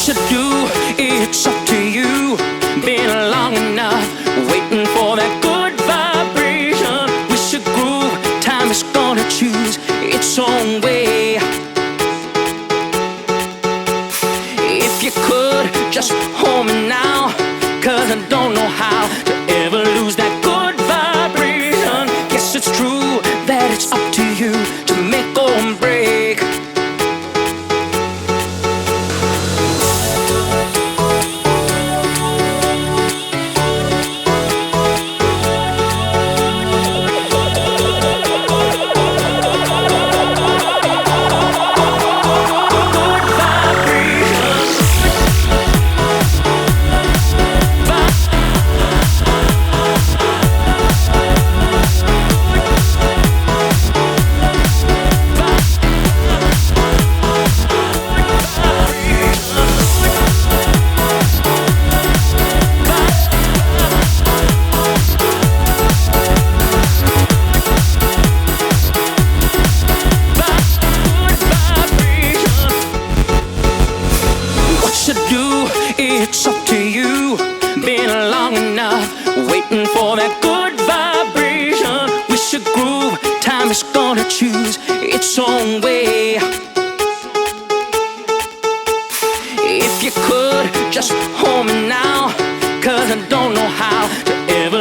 you do, it's up to you. Been long enough waiting for that good vibration. We should groove, time is gonna choose its own way. If you could, just hold me now, 'cause I don't know how to ever lose that good vibration. Yes, it's true that it's up to you to make or break. It's up to you. Been long enough waiting for that good vibration. We should groove, time is gonna choose its own way. If you could, just hold me now, 'cause I don't know how to ever